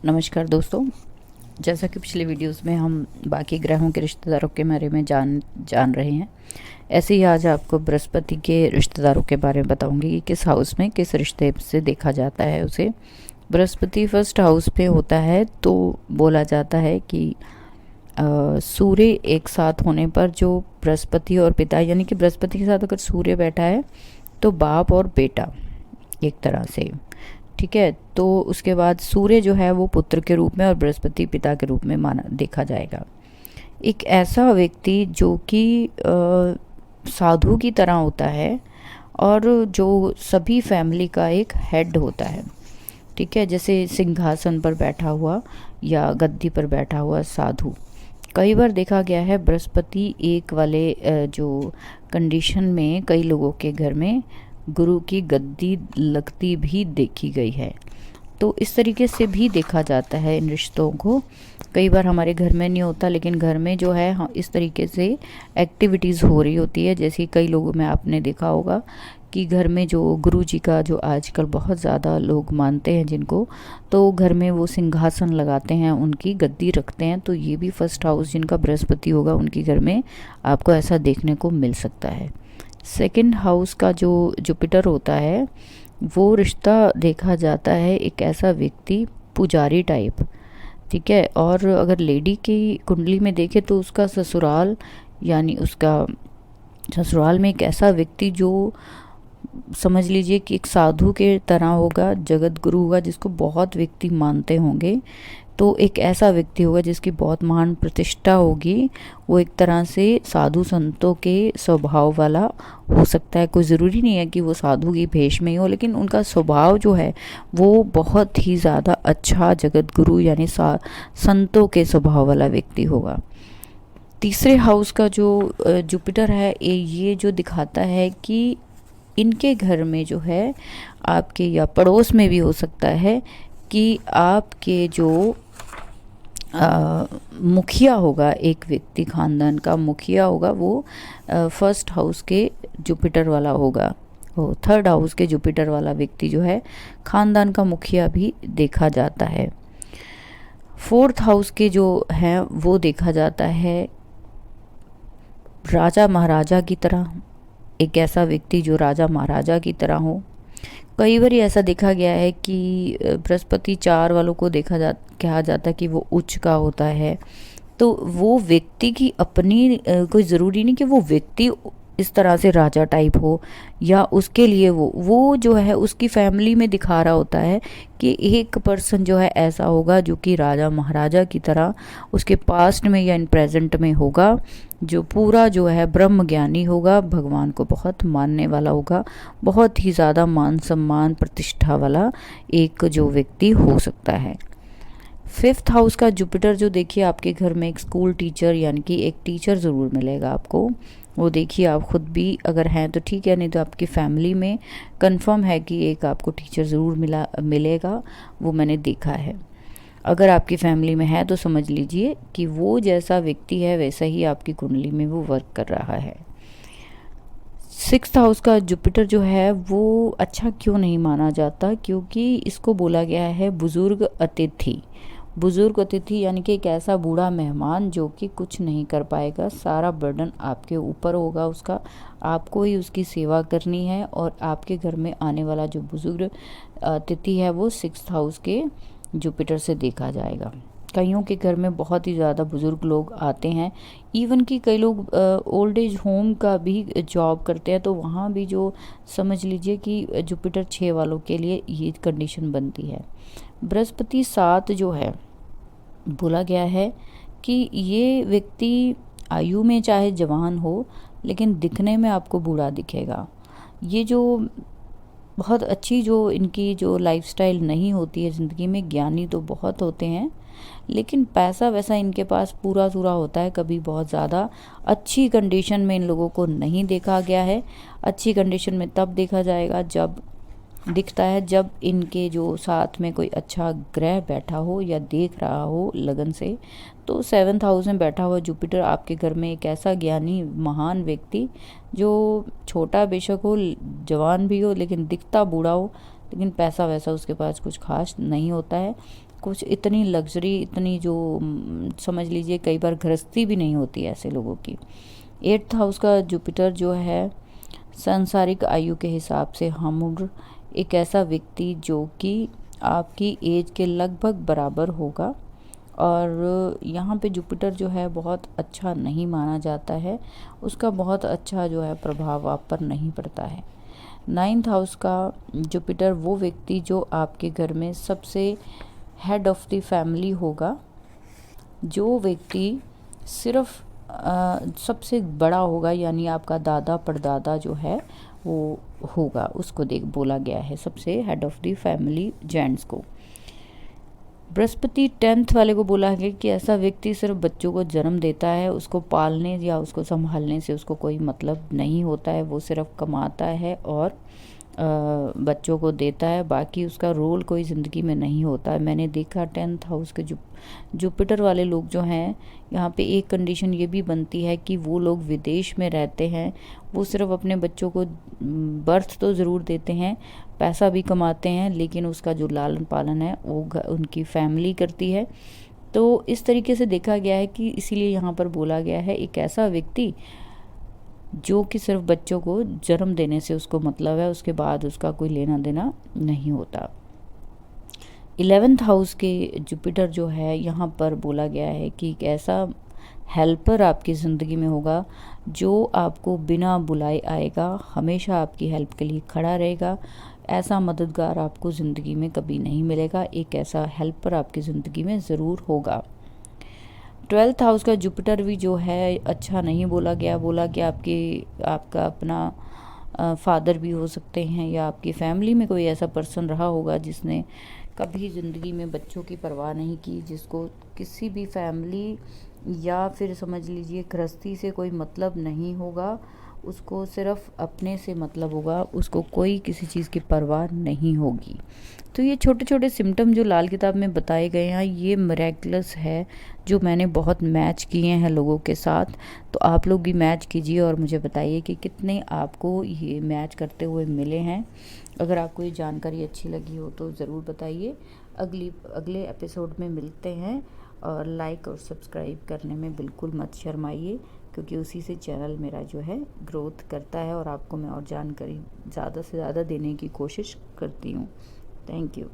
नमस्कार दोस्तों। जैसा कि पिछले वीडियोस में हम बाकी ग्रहों के रिश्तेदारों के बारे में जान रहे हैं, ऐसे ही आज आपको बृहस्पति के रिश्तेदारों के बारे में बताऊंगी कि किस हाउस में किस रिश्ते से देखा जाता है उसे। बृहस्पति फर्स्ट हाउस पे होता है तो बोला जाता है कि सूर्य एक साथ होने पर जो बृहस्पति और पिता, यानी कि बृहस्पति के साथ अगर सूर्य बैठा है तो बाप और बेटा एक तरह से, ठीक है। तो उसके बाद सूर्य जो है वो पुत्र के रूप में और बृहस्पति पिता के रूप में माना देखा जाएगा। एक ऐसा व्यक्ति जो कि साधु की तरह होता है और जो सभी फैमिली का एक हेड होता है, ठीक है। जैसे सिंहासन पर बैठा हुआ या गद्दी पर बैठा हुआ साधु। कई बार देखा गया है बृहस्पति एक वाले जो कंडीशन में कई लोगों के घर में गुरु की गद्दी लगती भी देखी गई है। तो इस तरीके से भी देखा जाता है इन रिश्तों को। कई बार हमारे घर में नहीं होता, लेकिन घर में जो है इस तरीके से एक्टिविटीज़ हो रही होती है। जैसे कई लोगों में आपने देखा होगा कि घर में जो गुरु जी का जो आजकल बहुत ज़्यादा लोग मानते हैं जिनको, तो घर में वो सिंहासन लगाते हैं, उनकी गद्दी रखते हैं। तो ये भी फर्स्ट हाउस जिनका बृहस्पति होगा उनके घर में आपको ऐसा देखने को मिल सकता है। सेकंड हाउस का जो जुपिटर होता है वो रिश्ता देखा जाता है एक ऐसा व्यक्ति पुजारी टाइप, ठीक है। और अगर लेडी की कुंडली में देखें तो उसका ससुराल, यानी उसका ससुराल में एक ऐसा व्यक्ति जो समझ लीजिए कि एक साधु के तरह होगा, जगत गुरु होगा, जिसको बहुत व्यक्ति मानते होंगे। तो एक ऐसा व्यक्ति होगा जिसकी बहुत महान प्रतिष्ठा होगी। वो एक तरह से साधु संतों के स्वभाव वाला हो सकता है। कोई ज़रूरी नहीं है कि वो साधु की भेष में ही हो, लेकिन उनका स्वभाव जो है वो बहुत ही ज़्यादा अच्छा जगत गुरु यानी संतों के स्वभाव वाला व्यक्ति होगा। तीसरे हाउस का जो जुपिटर है ये जो दिखाता है कि इनके घर में जो है आपके या पड़ोस में भी हो सकता है कि आपके जो मुखिया होगा, एक व्यक्ति खानदान का मुखिया होगा, वो फर्स्ट हाउस के जुपिटर वाला होगा। वो थर्ड हाउस के जुपिटर वाला व्यक्ति जो है खानदान का मुखिया भी देखा जाता है। फोर्थ हाउस के जो है वो देखा जाता है राजा महाराजा की तरह, एक ऐसा व्यक्ति जो राजा महाराजा की तरह हो। कई बार ऐसा देखा गया है कि बृहस्पति 4 वालों को कहा जाता है कि वो उच्च का होता है। तो वो व्यक्ति की अपनी कोई ज़रूरी नहीं कि वो व्यक्ति इस तरह से राजा टाइप हो या उसके लिए वो जो है उसकी फैमिली में दिखा रहा होता है कि एक पर्सन जो है ऐसा होगा जो कि राजा महाराजा की तरह उसके पास्ट में या इन प्रेजेंट में होगा, जो पूरा जो है ब्रह्म ज्ञानी होगा, भगवान को बहुत मानने वाला होगा, बहुत ही ज़्यादा मान सम्मान प्रतिष्ठा वाला एक जो व्यक्ति हो सकता है। फिफ्थ हाउस का जुपिटर जो देखिए आपके घर में एक स्कूल टीचर, यानी कि एक टीचर ज़रूर मिलेगा आपको। वो देखिए आप खुद भी अगर हैं तो ठीक है, नहीं तो आपकी फैमिली में कंफर्म है कि एक आपको टीचर ज़रूर मिलेगा। वो मैंने देखा है। अगर आपकी फैमिली में है तो समझ लीजिए कि वो जैसा व्यक्ति है वैसा ही आपकी कुंडली में वो वर्क कर रहा है। सिक्स्थ हाउस का जुपिटर जो है वो अच्छा क्यों नहीं माना जाता, क्योंकि इसको बोला गया है बुजुर्ग अतिथि। बुजुर्ग अतिथि यानी कि एक ऐसा बूढ़ा मेहमान जो कि कुछ नहीं कर पाएगा, सारा बर्डन आपके ऊपर होगा उसका, आपको ही उसकी सेवा करनी है। और आपके घर में आने वाला जो बुजुर्ग अतिथि है वो सिक्स्थ हाउस के जुपिटर से देखा जाएगा। कईयों के घर में बहुत ही ज़्यादा बुज़ुर्ग लोग आते हैं, इवन कि कई लोग ओल्ड एज होम का भी जॉब करते हैं, तो वहाँ भी जो समझ लीजिए कि जुपिटर 6 वालों के लिए ये कंडीशन बनती है। बृहस्पति 7 जो है बोला गया है कि ये व्यक्ति आयु में चाहे जवान हो लेकिन दिखने में आपको बूढ़ा दिखेगा। ये जो बहुत अच्छी जो इनकी जो लाइफस्टाइल नहीं होती है ज़िंदगी में, ज्ञानी तो बहुत होते हैं लेकिन पैसा वैसा इनके पास पूरा सूरा होता है। कभी बहुत ज़्यादा अच्छी कंडीशन में इन लोगों को नहीं देखा गया है। अच्छी कंडीशन में तब देखा जाएगा जब दिखता है जब इनके जो साथ में कोई अच्छा ग्रह बैठा हो या देख रहा हो लगन से। तो 7th हाउस में बैठा हुआ जुपिटर आपके घर में एक ऐसा ज्ञानी महान व्यक्ति जो छोटा बेशक हो, जवान भी हो, लेकिन दिखता बूढ़ा हो, लेकिन पैसा वैसा उसके पास कुछ खास नहीं होता है। कुछ इतनी लग्जरी, इतनी जो समझ लीजिए कई बार गृहस्थी भी नहीं होती है ऐसे लोगों की। 8th हाउस का जुपिटर जो है सांसारिक आयु के हिसाब से हमउम्र, एक ऐसा व्यक्ति जो कि आपकी एज के लगभग बराबर होगा। और यहाँ पे जुपिटर जो है बहुत अच्छा नहीं माना जाता है, उसका बहुत अच्छा जो है प्रभाव आप पर नहीं पड़ता है। 9th हाउस का जुपिटर वो व्यक्ति जो आपके घर में सबसे हेड ऑफ द फैमिली होगा, जो व्यक्ति सिर्फ सबसे बड़ा होगा, यानी आपका दादा परदादा जो है वो होगा, उसको देख बोला गया है सबसे head of the family gents को। बृहस्पति 10th वाले को बोला है कि ऐसा व्यक्ति सिर्फ बच्चों को जन्म देता है, उसको पालने या उसको संभालने से उसको कोई मतलब नहीं होता है, वो सिर्फ कमाता है और बच्चों को देता है, बाकी उसका रोल कोई ज़िंदगी में नहीं होता है। मैंने देखा 10th हाउस के जुपिटर वाले लोग जो हैं, यहाँ पे एक कंडीशन ये भी बनती है कि वो लोग विदेश में रहते हैं, वो सिर्फ अपने बच्चों को बर्थ तो ज़रूर देते हैं, पैसा भी कमाते हैं, लेकिन उसका जो लालन पालन है वो उनकी फैमिली करती है। तो इस तरीके से देखा गया है कि इसीलिए यहाँ पर बोला गया है एक ऐसा व्यक्ति जो कि सिर्फ बच्चों को जन्म देने से उसको मतलब है, उसके बाद उसका कोई लेना देना नहीं होता। 11th हाउस के जुपिटर जो है यहाँ पर बोला गया है कि एक ऐसा हेल्पर आपकी ज़िंदगी में होगा जो आपको बिना बुलाए आएगा, हमेशा आपकी हेल्प के लिए खड़ा रहेगा। ऐसा मददगार आपको ज़िंदगी में कभी नहीं मिलेगा, एक ऐसा हेल्पर आपकी ज़िंदगी में ज़रूर होगा। 12th हाउस का जुपिटर भी जो है अच्छा नहीं बोला गया, आपका अपना फादर भी हो सकते हैं, या आपकी फैमिली में कोई ऐसा पर्सन रहा होगा जिसने कभी ज़िंदगी में बच्चों की परवाह नहीं की, जिसको किसी भी फैमिली या फिर समझ लीजिए गृहस्थी से कोई मतलब नहीं होगा, उसको सिर्फ अपने से मतलब होगा, उसको कोई किसी चीज़ की परवाह नहीं होगी। तो ये छोटे छोटे सिम्टम जो लाल किताब में बताए गए हैं, ये मिरेकलस है, जो मैंने बहुत मैच किए हैं लोगों के साथ। तो आप लोग भी मैच कीजिए और मुझे बताइए कि कितने आपको ये मैच करते हुए मिले हैं। अगर आपको ये जानकारी अच्छी लगी हो तो ज़रूर बताइए। अगले एपिसोड में मिलते हैं, और लाइक और सब्सक्राइब करने में बिल्कुल मत शर्माइए, क्योंकि उसी से चैनल मेरा जो है ग्रोथ करता है और आपको मैं और जानकारी ज़्यादा से ज़्यादा देने की कोशिश करती हूँ। Thank you.